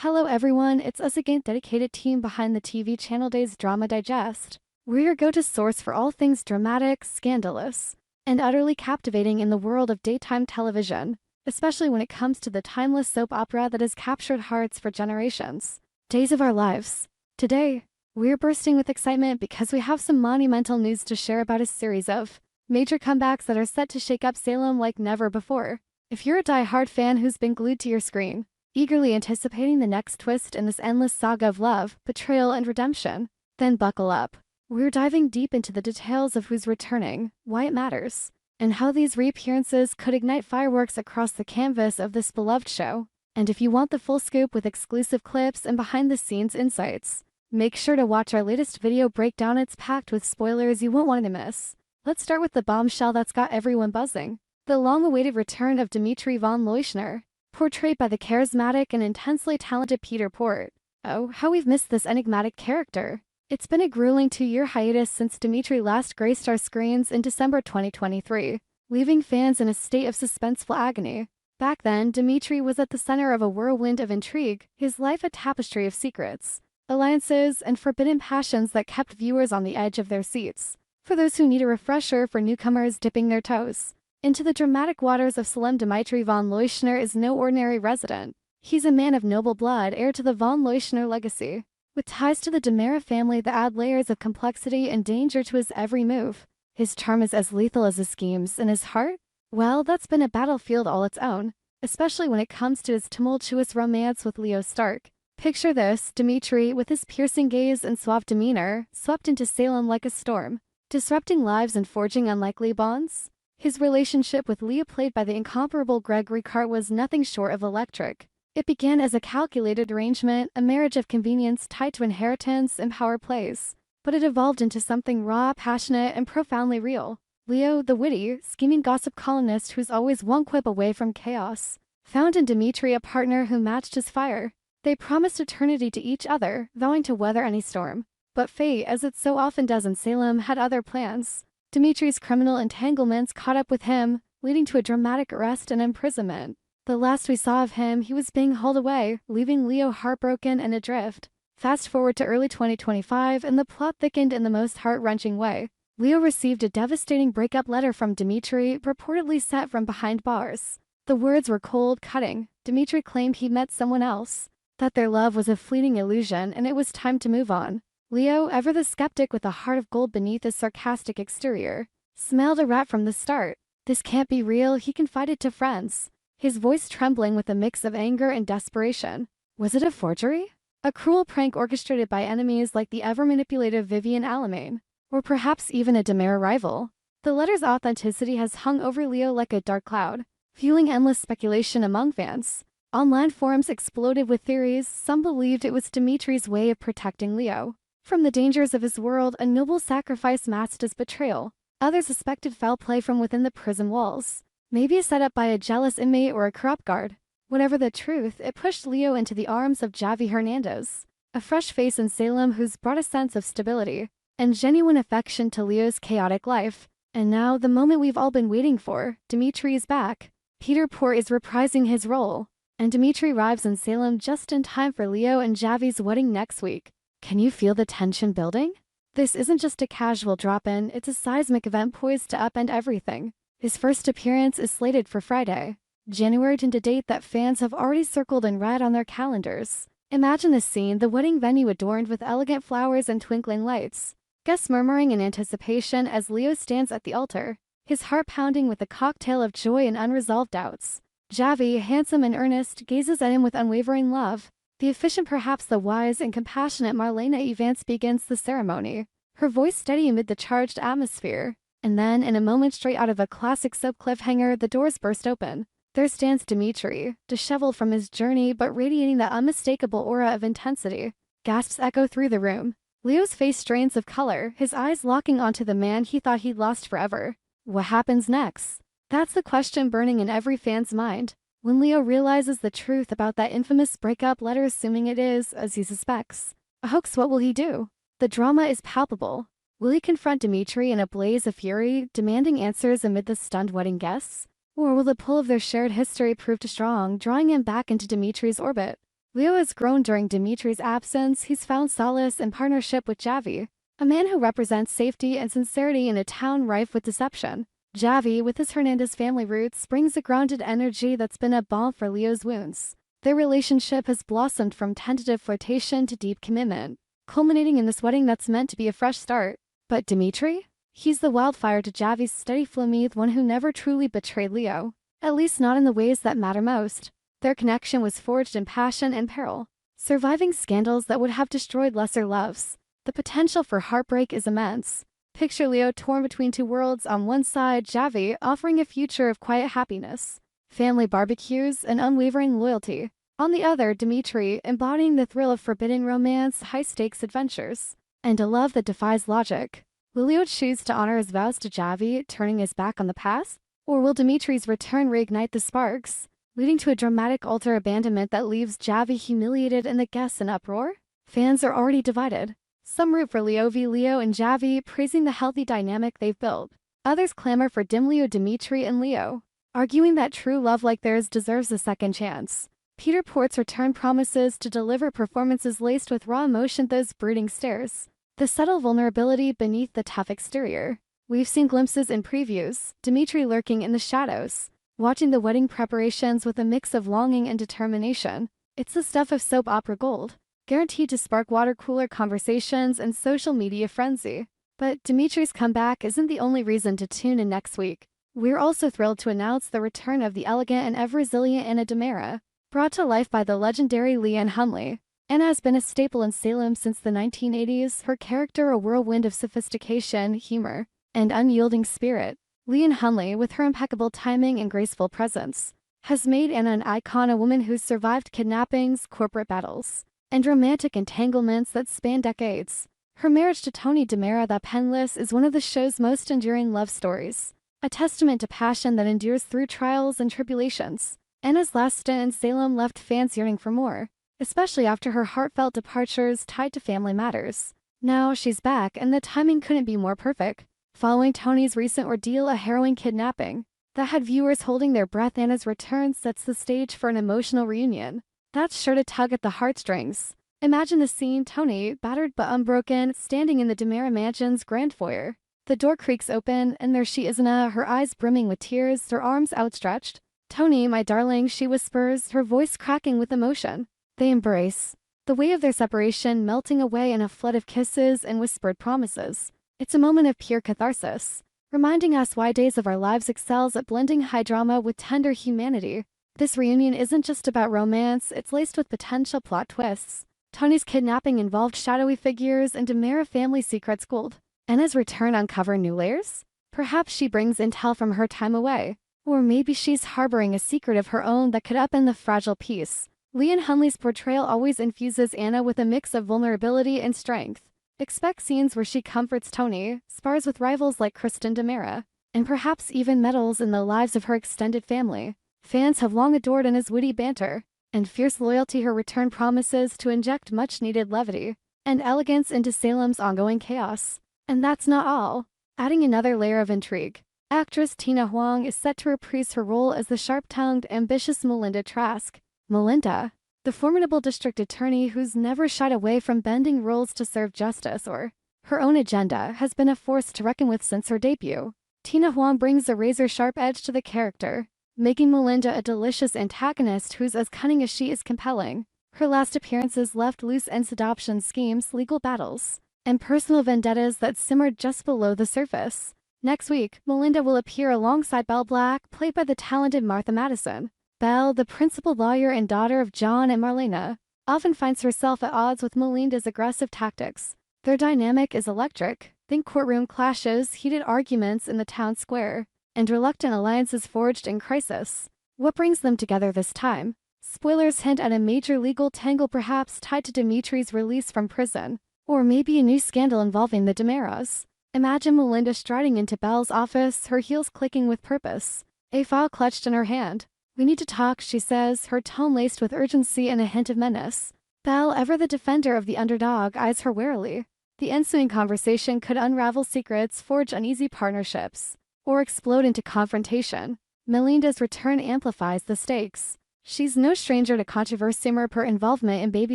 Hello everyone, it's us again, dedicated team behind the TV channel Days Drama Digest. We're your go-to source for all things dramatic, scandalous, and utterly captivating in the world of daytime television, especially when it comes to the timeless soap opera that has captured hearts for generations. Days of Our Lives. Today, we're bursting with excitement because we have some monumental news to share about a series of major comebacks that are set to shake up Salem like never before. If you're a die-hard fan who's been glued to your screen, eagerly anticipating the next twist in this endless saga of love, betrayal, and redemption, then buckle up. We're diving deep into the details of who's returning, why it matters, and how these reappearances could ignite fireworks across the canvas of this beloved show. And if you want the full scoop with exclusive clips and behind-the-scenes insights, make sure to watch our latest video breakdown. It's packed with spoilers you won't want to miss. Let's start with the bombshell that's got everyone buzzing. The long-awaited return of Dimitri von Leuschner, portrayed by the charismatic and intensely talented Peter Port. Oh, how we've missed this enigmatic character. It's been a grueling 2-year hiatus since Dimitri last graced our screens in December 2023, leaving fans in a state of suspenseful agony. Back then, Dimitri was at the center of a whirlwind of intrigue, his life a tapestry of secrets, alliances, and forbidden passions that kept viewers on the edge of their seats. For those who need a refresher, for newcomers dipping their toes into the dramatic waters of Salem, Dimitri von Leuschner is no ordinary resident. He's a man of noble blood, heir to the von Leuschner legacy, with ties to the DiMera family that add layers of complexity and danger to his every move. His charm is as lethal as his schemes, and his heart? Well, that's been a battlefield all its own, especially when it comes to his tumultuous romance with Leo Stark. Picture this: Dimitri, with his piercing gaze and suave demeanor, swept into Salem like a storm, disrupting lives and forging unlikely bonds. His relationship with Leo, played by the incomparable Gregory Cart, was nothing short of electric. It began as a calculated arrangement, a marriage of convenience tied to inheritance and power plays, but it evolved into something raw, passionate, and profoundly real. Leo, the witty, scheming gossip columnist who's always one quip away from chaos, found in Dimitri a partner who matched his fire. They promised eternity to each other, vowing to weather any storm. But fate, as it so often does in Salem, had other plans. Dimitri's criminal entanglements caught up with him, leading to a dramatic arrest and imprisonment. The last we saw of him, he was being hauled away, leaving Leo heartbroken and adrift. Fast forward to early 2025, and the plot thickened in the most heart-wrenching way. Leo received a devastating breakup letter from Dimitri, purportedly sent from behind bars. The words were cold, cutting. Dimitri claimed he met someone else, that their love was a fleeting illusion, and it was time to move on. Leo, ever the skeptic with a heart of gold beneath his sarcastic exterior, smelled a rat from the start. This can't be real, he confided to friends, his voice trembling with a mix of anger and desperation. Was it a forgery? A cruel prank orchestrated by enemies like the ever-manipulative Vivian Alamain? Or perhaps even a DiMera rival? The letter's authenticity has hung over Leo like a dark cloud, fueling endless speculation among fans. Online forums exploded with theories. Some believed it was Dimitri's way of protecting Leo from the dangers of his world, a noble sacrifice masked as betrayal. Others suspected foul play from within the prison walls, maybe a setup by a jealous inmate or a corrupt guard. Whatever the truth, it pushed Leo into the arms of Javi Hernandez, a fresh face in Salem who's brought a sense of stability and genuine affection to Leo's chaotic life. And now, the moment we've all been waiting for, Dimitri is back. Peter Port is reprising his role, and Dimitri arrives in Salem just in time for Leo and Javi's wedding next week. Can you feel the tension building? This isn't just a casual drop-in, it's a seismic event poised to upend everything. His first appearance is slated for Friday, January 10th, a date that fans have already circled in red on their calendars. Imagine the scene: the wedding venue adorned with elegant flowers and twinkling lights, guests murmuring in anticipation as Leo stands at the altar, his heart pounding with a cocktail of joy and unresolved doubts. Javi, handsome and earnest, gazes at him with unwavering love. The efficient, perhaps the wise and compassionate Marlena Evans begins the ceremony, her voice steady amid the charged atmosphere. And then, in a moment straight out of a classic soap cliffhanger, the doors burst open. There stands Dimitri, disheveled from his journey but radiating that unmistakable aura of intensity. Gasps echo through the room. Leo's face strains of color, his eyes locking onto the man he thought he'd lost forever. What happens next? That's the question burning in every fan's mind. When Leo realizes the truth about that infamous breakup letter, assuming it is, as he suspects, a hoax, what will he do? The drama is palpable. Will he confront Dimitri in a blaze of fury, demanding answers amid the stunned wedding guests? Or will the pull of their shared history prove too strong, drawing him back into Dimitri's orbit? Leo has grown during Dimitri's absence. He's found solace in partnership with Javi, a man who represents safety and sincerity in a town rife with deception. Javi, with his Hernandez family roots, brings a grounded energy that's been a balm for Leo's wounds. Their relationship has blossomed from tentative flirtation to deep commitment, culminating in this wedding that's meant to be a fresh start. But Dimitri? He's the wildfire to Javi's steady flame, one who never truly betrayed Leo, at least not in the ways that matter most. Their connection was forged in passion and peril, surviving scandals that would have destroyed lesser loves. The potential for heartbreak is immense. Picture Leo torn between two worlds. On one side, Javi offering a future of quiet happiness, family barbecues, and unwavering loyalty. On the other, Dimitri embodying the thrill of forbidden romance, high-stakes adventures, and a love that defies logic. Will Leo choose to honor his vows to Javi, turning his back on the past? Or will Dimitri's return reignite the sparks, leading to a dramatic altar abandonment that leaves Javi humiliated and the guests in uproar? Fans are already divided. Some root for Leo v. Leo and Javi, praising the healthy dynamic they've built. Others clamor for dim Leo, Dimitri, and Leo, arguing that true love like theirs deserves a second chance. Peter Port's return promises to deliver performances laced with raw emotion, those brooding stares, the subtle vulnerability beneath the tough exterior. We've seen glimpses in previews, Dimitri lurking in the shadows, watching the wedding preparations with a mix of longing and determination. It's the stuff of soap opera gold, guaranteed to spark water cooler conversations and social media frenzy. But Dimitri's comeback isn't the only reason to tune in next week. We're also thrilled to announce the return of the elegant and ever-resilient Anna DiMera, brought to life by the legendary Leanne Hunley. Anna has been a staple in Salem since the 1980s, her character a whirlwind of sophistication, humor, and unyielding spirit. Leanne Hunley, with her impeccable timing and graceful presence, has made Anna an icon, a woman who's survived kidnappings, corporate battles, and romantic entanglements that span decades. Her marriage to Tony DiMera, the penniless, is one of the show's most enduring love stories, a testament to passion that endures through trials and tribulations. Anna's last stint in Salem left fans yearning for more, especially after her heartfelt departures tied to family matters. Now she's back, and the timing couldn't be more perfect. Following Tony's recent ordeal, a harrowing kidnapping that had viewers holding their breath, Anna's return sets the stage for an emotional reunion that's sure to tug at the heartstrings. Imagine the scene: Tony, battered but unbroken, standing in the DiMera mansion's grand foyer. The door creaks open, and there she is, Anna, her eyes brimming with tears, her arms outstretched. "Tony, my darling," she whispers, her voice cracking with emotion. They embrace, the weight of their separation melting away in a flood of kisses and whispered promises. It's a moment of pure catharsis, reminding us why Days of Our Lives excels at blending high drama with tender humanity. This reunion isn't just about romance, it's laced with potential plot twists. Tony's kidnapping involved shadowy figures, and DiMera family secrets gold. Anna's return uncover new layers? Perhaps she brings intel from her time away. Or maybe she's harboring a secret of her own that could upend the fragile peace. Leanne Hunley's portrayal always infuses Anna with a mix of vulnerability and strength. Expect scenes where she comforts Tony, spars with rivals like Kristen DiMera, and perhaps even meddles in the lives of her extended family. Fans have long adored Anna's witty banter and fierce loyalty. Her return promises to inject much-needed levity and elegance into Salem's ongoing chaos. And that's not all. Adding another layer of intrigue, actress Tina Huang is set to reprise her role as the sharp-tongued, ambitious Melinda Trask. Melinda, the formidable district attorney who's never shied away from bending rules to serve justice or her own agenda, has been a force to reckon with since her debut. Tina Huang brings a razor-sharp edge to the character, making Melinda a delicious antagonist who's as cunning as she is compelling. Her last appearances left loose ends: adoption schemes, legal battles, and personal vendettas that simmered just below the surface. Next week, Melinda will appear alongside Belle Black, played by the talented Martha Madison. Belle, the principal lawyer and daughter of John and Marlena, often finds herself at odds with Melinda's aggressive tactics. Their dynamic is electric. Think courtroom clashes, heated arguments in the town square, and reluctant alliances forged in crisis. What brings them together this time? Spoilers hint at a major legal tangle, perhaps tied to Dimitri's release from prison, or maybe a new scandal involving the DiMeras. Imagine Melinda striding into Belle's office, her heels clicking with purpose, a file clutched in her hand. "We need to talk," she says, her tone laced with urgency and a hint of menace. Belle, ever the defender of the underdog, eyes her warily. The ensuing conversation could unravel secrets, forge uneasy partnerships, or explode into confrontation. Melinda's return amplifies the stakes. She's no stranger to controversy or her involvement in baby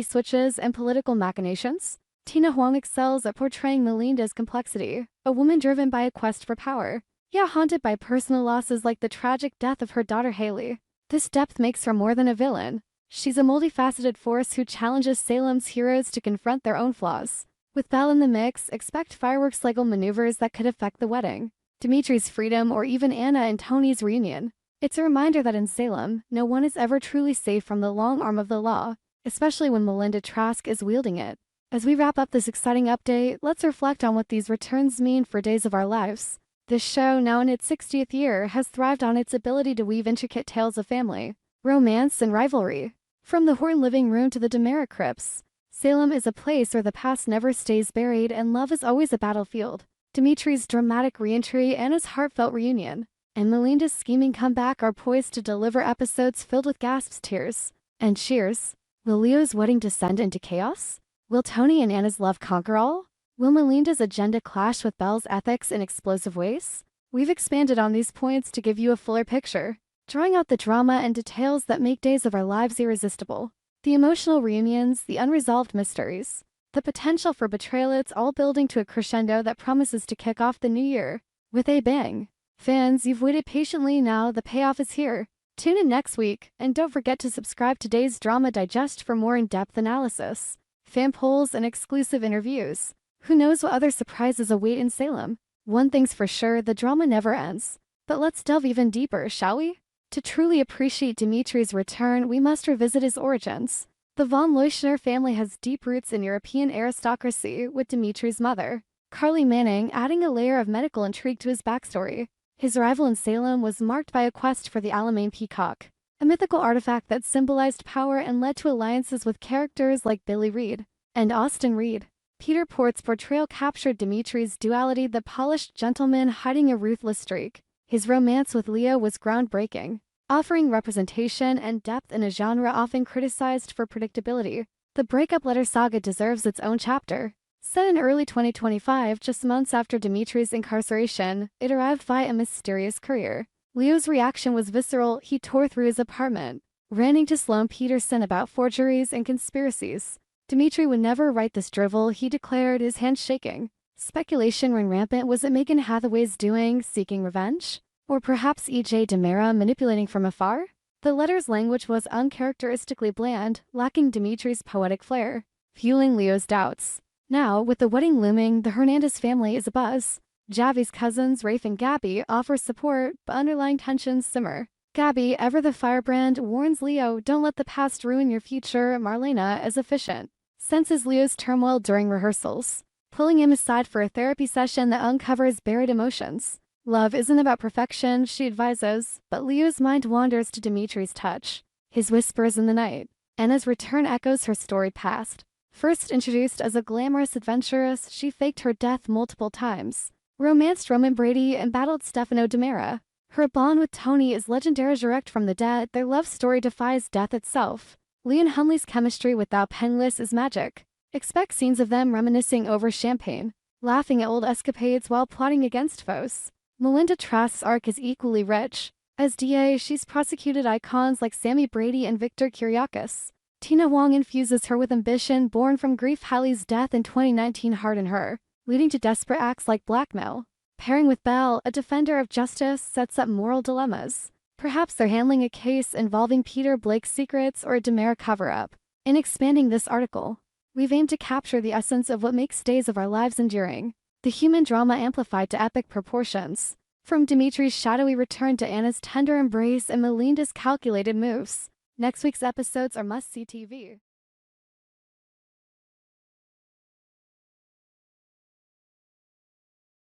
switches and political machinations. Tina Huang excels at portraying Melinda's complexity, a woman driven by a quest for power, yet haunted by personal losses like the tragic death of her daughter Haley. This depth makes her more than a villain. She's a multifaceted force who challenges Salem's heroes to confront their own flaws. With Belle in the mix, expect fireworks-level maneuvers that could affect the wedding, Dimitri's freedom, or even Anna and Tony's reunion. It's a reminder that in Salem, no one is ever truly safe from the long arm of the law, especially when Melinda Trask is wielding it. As we wrap up this exciting update, let's reflect on what these returns mean for Days of Our Lives. This show, now in its 60th year, has thrived on its ability to weave intricate tales of family, romance, and rivalry. From the Horton living room to the DiMera crypts, Salem is a place where the past never stays buried and love is always a battlefield. Dimitri's dramatic re-entry, Anna's heartfelt reunion, and Melinda's scheming comeback are poised to deliver episodes filled with gasps, tears, and cheers. Will Leo's wedding descend into chaos? Will Tony and Anna's love conquer all? Will Melinda's agenda clash with Belle's ethics in explosive ways? We've expanded on these points to give you a fuller picture, drawing out the drama and details that make Days of Our Lives irresistible. The emotional reunions, the unresolved mysteries, the potential for betrayal, it's all building to a crescendo that promises to kick off the new year with a bang. Fans, you've waited patiently, now the payoff is here. Tune in next week, and don't forget to subscribe to Days Drama Digest for more in-depth analysis, fan polls, and exclusive interviews. Who knows what other surprises await in Salem? One thing's for sure, the drama never ends. But let's delve even deeper, shall we? To truly appreciate Dimitri's return, we must revisit his origins. The von Leuschner family has deep roots in European aristocracy, with Dimitri's mother, Carly Manning, adding a layer of medical intrigue to his backstory. His arrival in Salem was marked by a quest for the Alamein peacock, a mythical artifact that symbolized power and led to alliances with characters like Billy Reed and Austin Reed. Peter Port's portrayal captured Dimitri's duality, the polished gentleman hiding a ruthless streak. His romance with Leo was groundbreaking, offering representation and depth in a genre often criticized for predictability. The breakup letter saga deserves its own chapter. Set in early 2025, just months after Dimitri's incarceration, it arrived via a mysterious courier. Leo's reaction was visceral. He tore through his apartment, ranting to Sloane Peterson about forgeries and conspiracies. Dimitri would never write this drivel, he declared, his hands shaking. Speculation ran rampant. Was it Megan Hathaway's doing, seeking revenge? Or perhaps E.J. DiMera manipulating from afar? The letter's language was uncharacteristically bland, lacking Dimitri's poetic flair, fueling Leo's doubts. Now, with the wedding looming, the Hernandez family is abuzz. Javi's cousins, Rafe and Gabby, offer support, but underlying tensions simmer. Gabby, ever the firebrand, warns Leo, don't let the past ruin your future. Marlena, as efficient, senses Leo's turmoil during rehearsals, pulling him aside for a therapy session that uncovers buried emotions. Love isn't about perfection, she advises, but Leo's mind wanders to Dimitri's touch, his whispers in the night. Anna's return echoes her storied past. First introduced as a glamorous adventuress, she faked her death multiple times, romanced Roman Brady, and battled Stefano DiMera. Her bond with Tony is legendary. Direct from the dead, their love story defies death itself. Lee and Hunley's chemistry without Penless is magic. Expect scenes of them reminiscing over champagne, laughing at old escapades while plotting against foes. Melinda Trask's arc is equally rich. As DA, she's prosecuted icons like Sammy Brady and Victor Kiriakis. Tina Huang infuses her with ambition born from grief. Hallie's death in 2019 hardened her, leading to desperate acts like blackmail. Pairing with Belle, a defender of justice, sets up moral dilemmas. Perhaps they're handling a case involving Peter Blake's secrets or a DiMera cover-up. In expanding this article, we've aimed to capture the essence of what makes Days of Our Lives enduring. The human drama amplified to epic proportions. From Dimitri's shadowy return to Anna's tender embrace and Melinda's calculated moves. Next week's episodes are must-see TV.